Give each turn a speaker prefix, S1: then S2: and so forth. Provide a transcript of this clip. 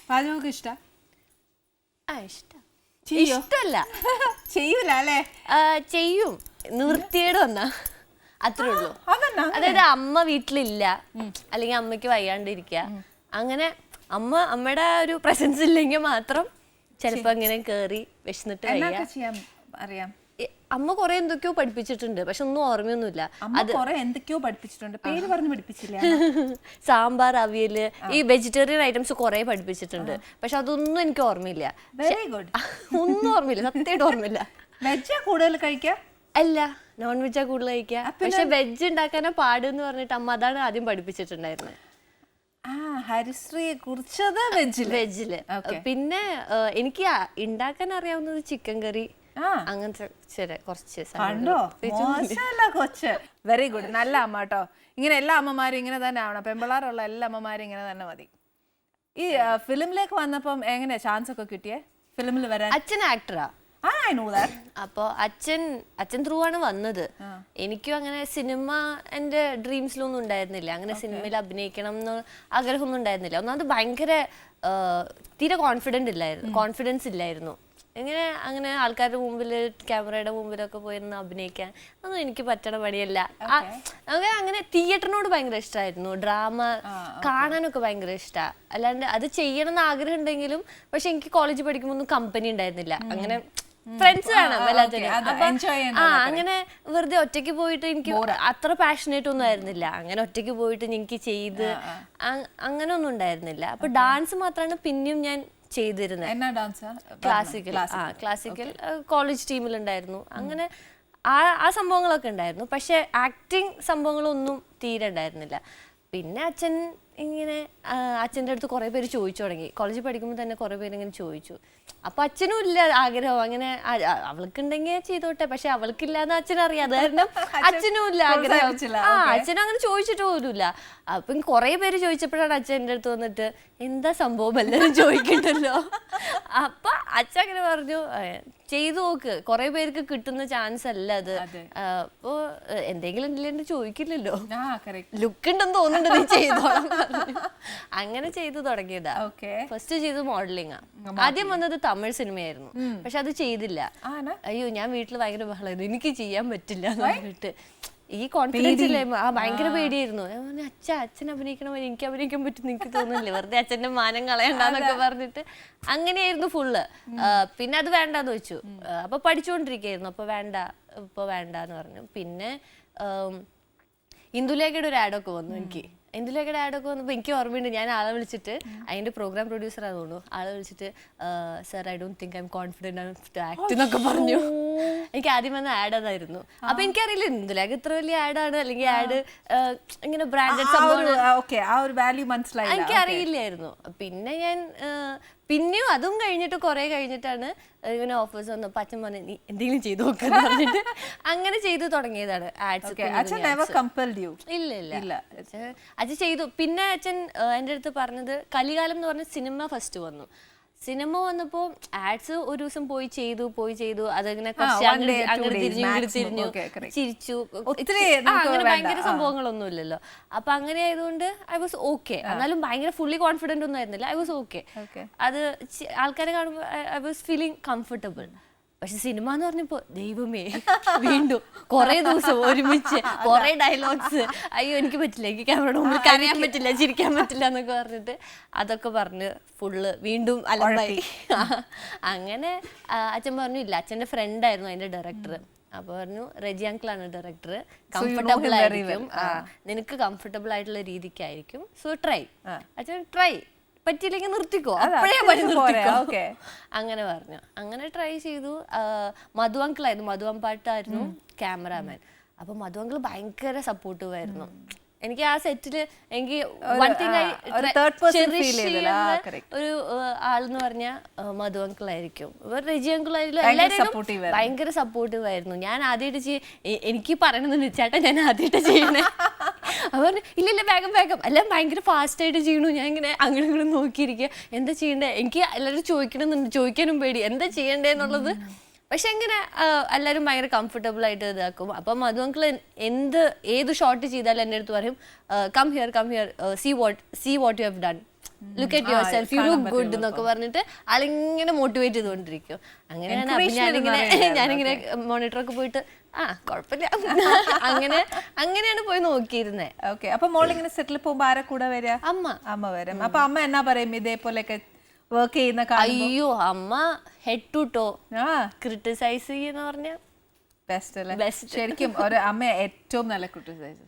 S1: പാചകമൊക്കെ ഇഷ്ടം?
S2: ഇഷ്ടല്ല.
S1: ചെയ്യൂല അല്ലേ?
S2: ചെയ്യും, നിവൃത്തിയേട് വന്നാ അത്രേ ഉള്ളൂ. അതായത് അമ്മ വീട്ടിലില്ല, അല്ലെങ്കിൽ അമ്മയ്ക്ക് വയ്യാണ്ടിരിക്കുക, അങ്ങനെ അമ്മയുടെ ഒരു പ്രസൻസ് ഇല്ലെങ്കിൽ മാത്രം ചിലപ്പോ ഇങ്ങനെ കേറി വിശന്നിട്ട്
S1: അറിയാം.
S2: അമ്മ കൊറേ എന്തൊക്കെയോ പഠിപ്പിച്ചിട്ടുണ്ട്, പക്ഷെ ഒന്നും ഓർമ്മയൊന്നുമില്ല.
S1: എന്തൊക്കെയോ പഠിപ്പിച്ചിട്ടുണ്ട്, പേര് പറഞ്ഞ് പഠിപ്പിച്ചില്ല.
S2: സാമ്പാർ, അവിയല്, ഈ വെജിറ്റേറിയൻ ഐറ്റംസ് കുറെ പഠിപ്പിച്ചിട്ടുണ്ട്, പക്ഷെ അതൊന്നും എനിക്ക് ഓർമ്മയില്ല.
S1: Very good.
S2: ഒന്നും ഓർമ്മയില്ല, സത്യമായിട്ട് ഓർമ്മയില്ല.
S1: വെജാ കൂടുതൽ കഴിക്കുക?
S2: അല്ല, നോൺ വെജാ കൂടുതൽ കഴിക്കുക. പക്ഷെ വെജ് ഉണ്ടാക്കാനാ പാടെന്ന് പറഞ്ഞിട്ട് അമ്മ അതാണ് ആദ്യം പഠിപ്പിച്ചിട്ടുണ്ടായിരുന്നത്.
S1: ഹരിശ്രീയെ കുറിച്ചത്
S2: വെജില്. പിന്നെ എനിക്ക് ഉണ്ടാക്കാൻ അറിയാവുന്നത് ചിക്കൻ കറി, അങ്ങനത്തെ കുറച്ച്.
S1: Very good. നല്ല അമ്മ കേട്ടോ. ഇങ്ങനെ എല്ലാ അമ്മമാരും ഇങ്ങനെ തന്നെ ആവണം. പെമ്പിളാറുള്ള എല്ലാ അമ്മമാരും ഇങ്ങനെ തന്നെ മതി. ഈ ഫിലിമിലേക്ക് വന്നപ്പം എങ്ങനെയാ ചാൻസ് ഒക്കെ കിട്ടിയേ ഫിലിമിൽ വരാൻ?
S2: അച്ഛൻ ആക്ടറാ. അപ്പൊ അച്ഛൻ ത്രൂ ആണ് വന്നത്. എനിക്കും അങ്ങനെ സിനിമ എന്റെ ഡ്രീംസിലൊന്നും ഉണ്ടായിരുന്നില്ല. അങ്ങനെ സിനിമയിൽ അഭിനയിക്കണം എന്ന് ആഗ്രഹമൊന്നും ഉണ്ടായിരുന്നില്ല. ഒന്നാമത് ഭയങ്കര തീരെ കോൺഫിഡൻസ് ഇല്ലായിരുന്നു. അങ്ങനെ ആൾക്കാരുടെ മുമ്പിൽ, ക്യാമറയുടെ മുമ്പിലൊക്കെ പോയിരുന്ന് അഭിനയിക്കാൻ ഒന്നും എനിക്ക് പറ്റണ പണിയല്ല. അങ്ങനെ തിയേറ്ററിനോട് ഭയങ്കര ഇഷ്ടമായിരുന്നു, ഡ്രാമ കാണാനൊക്കെ ഭയങ്കര ഇഷ്ടമാണ്. അല്ലാണ്ട് അത് ചെയ്യണം എന്ന് ആഗ്രഹം ഉണ്ടെങ്കിലും പക്ഷെ എനിക്ക് കോളേജിൽ പഠിക്കുമ്പോൾ ഒന്നും കമ്പനി ഉണ്ടായിരുന്നില്ല. അങ്ങനെ ഫ്രണ്ട്സ് വേണം എല്ലാത്തിനും. അങ്ങനെ വെറുതെ ഒറ്റയ്ക്ക് പോയിട്ട് എനിക്ക് അത്ര പാഷനേറ്റ് ഒന്നും ആയിരുന്നില്ല. അങ്ങനെ ഒറ്റയ്ക്ക് പോയിട്ട് എനിക്ക് ചെയ്ത് അങ്ങനെ ഒന്നും ഉണ്ടായിരുന്നില്ല. അപ്പൊ ഡാൻസ് മാത്രമാണ് പിന്നെയും ഞാൻ ചെയ്തിരുന്നത്. ക്ലാസിക്കൽ കോളേജ് ടീമിലുണ്ടായിരുന്നു. അങ്ങനെ ആ സംഭവങ്ങളൊക്കെ ഉണ്ടായിരുന്നു. പക്ഷെ ആക്ടിങ് സംഭവങ്ങളൊന്നും തീരെ ഉണ്ടായിരുന്നില്ല. പിന്നെ അച്ഛൻ്റെ അടുത്ത് കുറെ പേര് ചോദിച്ചു തുടങ്ങി. കോളേജിൽ പഠിക്കുമ്പോൾ തന്നെ കുറെ പേര് ഇങ്ങനെ ചോദിച്ചു. അപ്പൊ അച്ഛനും ഇല്ല ആഗ്രഹം, അങ്ങനെ അവൾക്കുണ്ടെങ്കിൽ ചെയ്തോട്ടെ, പക്ഷെ അവൾക്കില്ലാന്ന് അച്ഛനറിയാം. കാരണം അച്ഛനും ഇല്ല ആഗ്രഹം. അച്ഛനും അങ്ങനെ ചോദിച്ചിട്ട് പോലുമില്ല. അപ്പം കുറെ പേര് ചോദിച്ചപ്പോഴാണ് അച്ഛൻ എൻ്റെ അടുത്ത് വന്നിട്ട് എന്താ സംഭവം എല്ലാവരും ചോദിക്കണ്ടല്ലോ. അപ്പൊ അച്ഛൻ അങ്ങനെ പറഞ്ഞു, ചെയ്തു നോക്ക്, കുറെ പേർക്ക് കിട്ടുന്ന ചാൻസ് അല്ല അത്. അപ്പൊ എന്തെങ്കിലും ഇല്ലെന്ന് ചോദിക്കില്ലല്ലോ, ലുക്ക് ഉണ്ടെന്ന് തോന്നുന്നുണ്ട്, നീ ചെയ്തോളാം. അങ്ങനെ ചെയ്തു തുടങ്ങിയതാ. ഫസ്റ്റ് ചെയ്ത് മോഡലിംഗ്. ആദ്യം വന്നത് തമിഴ് സിനിമയായിരുന്നു, പക്ഷെ അത് ചെയ്തില്ല. അയ്യോ, ഞാൻ വീട്ടിൽ ഭയങ്കര ബഹളമായിരുന്നു, എനിക്ക് ചെയ്യാൻ പറ്റില്ല എന്ന് പറഞ്ഞിട്ട്. ഈ കോൺഫിഡൻസ് ഇല്ലായ്മ, ഭയങ്കര പേടിയായിരുന്നു. അച്ഛൻ അഭിനയിക്കണം, എനിക്ക് അഭിനയിക്കാൻ പറ്റും എനിക്ക് തോന്നുന്നില്ല, വെറുതെ അച്ഛന്റെ മാനം കളയണ്ടെന്നൊക്കെ പറഞ്ഞിട്ട് അങ്ങനെയായിരുന്നു ഫുള്ള്. പിന്നെ അത് വേണ്ടാന്ന് വെച്ചു. അപ്പൊ പഠിച്ചുകൊണ്ടിരിക്കുകയായിരുന്നു. ഇപ്പൊ വേണ്ടാന്ന് പറഞ്ഞു. പിന്നെ ഇന്ദുലേഖയുടെ ഒരു ആഡൊക്കെ വന്നു. ഇന്ദുലേഖയുടെ ആഡൊക്കെ വന്നപ്പോൾ എനിക്ക് ഓർമ്മയുണ്ട്, ഞാൻ ആളെ വിളിച്ചിട്ട്, അതിന്റെ പ്രോഗ്രാം പ്രൊഡ്യൂസർ ആണെന്ന് തോന്നുന്നു, ആളെ വിളിച്ചിട്ട് sir I don't think I am confident to act എന്നൊക്കെ പറഞ്ഞു. എനിക്ക് ആദ്യം വന്ന ആഡ് അതായിരുന്നു. അപ്പൊ എനിക്കറിയില്ല ഇന്ദുലേഖ ഇത്ര വലിയ ആഡാണ്, അല്ലെങ്കിൽ ആഡ് ഇങ്ങനെ ബ്രാൻഡഡ് സംഭവം എനിക്കറിയില്ലായിരുന്നു. പിന്നെ പിന്നെയും അതും കഴിഞ്ഞിട്ട് കുറെ കഴിഞ്ഞിട്ടാണ് ഇങ്ങനെ ഓഫേഴ്സ് വന്നപ്പോ അച്ഛൻ പറഞ്ഞു നീ എന്തെങ്കിലും ചെയ്തു നോക്കാന്ന് പറഞ്ഞിട്ട് അങ്ങനെ ചെയ്തു തുടങ്ങിയതാണ് ആഡ്സ്. ഇല്ല അച്ഛൻ ചെയ്തു. പിന്നെ അച്ഛൻ എൻ്റെ അടുത്ത് പറഞ്ഞത്, കലികാലം എന്ന് പറഞ്ഞ സിനിമ ഫസ്റ്റ് വന്നു. സിനിമ വന്നപ്പോ ആഡ്സ് ഒരു ദിവസം പോയി ചെയ്തു അതങ്ങനെ തിരിഞ്ഞു ചിരിച്ചു, അങ്ങനെ ഭയങ്കര സംഭവങ്ങളൊന്നും ഇല്ലല്ലോ. അപ്പൊ അങ്ങനെ ആയതുകൊണ്ട് ഐ വാസ് ഓക്കെ. എന്നാലും ഭയങ്കര ഫുള്ളി കോൺഫിഡന്റ് ഒന്നും ആയിരുന്നില്ല, ഐ വാസ് ഓക്കെ. അത് ആൾക്കാരെ കാണുമ്പോൾ ഐ വാസ് ഫീലിംഗ് കംഫർട്ടബിൾ. പക്ഷെ സിനിമ എന്ന് പറഞ്ഞപ്പോ ദൈവമേ, വീണ്ടും കുറെ ദിവസം ഒരുമിച്ച് കുറെ ഡയലോഗ്സ്, അയ്യോ എനിക്ക് പറ്റില്ല, എനിക്ക് ക്യാമറയുടെ മുമ്പിൽ കരയാൻ പറ്റില്ല, ചിരിക്കാൻ പറ്റില്ല എന്നൊക്കെ പറഞ്ഞിട്ട് അതൊക്കെ പറഞ്ഞ് ഫുള്ള് വീണ്ടും അലമ്പായി. അങ്ങനെ അച്ഛൻ പറഞ്ഞു ഇല്ല, അച്ഛൻ്റെ ഫ്രണ്ടായിരുന്നു അതിന്റെ ഡയറക്ടർ. അപ്പൊ പറഞ്ഞു റെജി അങ്കിളാണ് ഡയറക്ടർ, കംഫർട്ടബിൾ ആയിരിക്കും, നിനക്ക് കംഫർട്ടബിൾ ആയിട്ടുള്ള രീതിക്കായിരിക്കും, സോ ട്രൈ. അച്ഛൻ ട്രൈ, പറ്റിയില്ലെങ്കിൽ നിർത്തിക്കോ, അപ്പോഴേ പണി നിർത്തിക്കോ, അങ്ങനെ പറഞ്ഞു. അങ്ങനെ ട്രൈ ചെയ്തു. മധു അങ്കിളായിരുന്നു, മധു അമ്പാട്ടായിരുന്നു ക്യാമറാമാൻ. അപ്പൊ മധു അങ്കിൾ ഭയങ്കര സപ്പോർട്ടീവ് ആയിരുന്നു. എനിക്ക് ആ സെറ്റില് എനിക്ക് ഒരു ആളെന്ന് പറഞ്ഞാൽ മധു അങ്കിൾ ആയിരിക്കും, റെജി അങ്കിൾ ആയാലും എല്ലാവരും ഭയങ്കര സപ്പോർട്ടീവ് ആയിരുന്നു. ഞാൻ ആദ്യമായിട്ട് എനിക്ക് പറയണമെന്ന് ചേട്ടാ ഞാൻ ആദ്യമായിട്ട് ചെയ്യണേ. അവർ ഇല്ല വേഗം എല്ലാം ഭയങ്കര ഫാസ്റ്റ് ആയിട്ട് ചെയ്യണു. ഞാൻ ഇങ്ങനെ അങ്ങനെ ഇങ്ങനെ നോക്കിയിരിക്കുക, എന്താ ചെയ്യണ്ടേ, എനിക്ക് എല്ലാവരും ചോദിക്കണമെന്നുണ്ട്, ചോദിക്കാനും പേടി എന്താ ചെയ്യണ്ടേ എന്നുള്ളത്. പക്ഷെ എങ്ങനെ എല്ലാവരും ഭയങ്കര കംഫർട്ടബിൾ ആയിട്ട് ഇതാക്കും. അപ്പം മധു അങ്കിൾ ഏത് ഷോട്ട് ചെയ്താലും എൻ്റെ അടുത്ത് പറയും come here see what you have done, look at yourself, you look good എന്നൊക്കെ പറഞ്ഞിട്ട് ആളിങ്ങനെ മോട്ടിവേറ്റ് ചെയ്തുകൊണ്ടിരിക്കും. അങ്ങനെയാണ്. അപ്പൊ ഞാനിങ്ങനെ മോണിറ്ററൊക്കെ പോയിട്ട് കുഴപ്പമില്ല അങ്ങനെയാണ് പോയി നോക്കിയിരുന്നേ.
S1: ഓക്കെ. അപ്പൊ മോളിങ്ങനെ സെറ്റിൽ പോകുമ്പോ ആരെ കൂടെ വരിക? അമ്മ വരും. അപ്പൊ അമ്മ എന്നാ പറയും ഇതേപോലെയൊക്കെ വർക്ക് ചെയ്യുന്ന?
S2: അയ്യോ, അമ്മ ഹെഡ് ടു ടോ ക്രിട്ടിസൈസ് ചെയ്യുന്ന പറഞ്ഞ
S1: ബെസ്റ്റ് അല്ലേ? ശരിക്കും ഒരു അമ്മ ഏറ്റവും നല്ല ക്രിട്ടിസൈസ്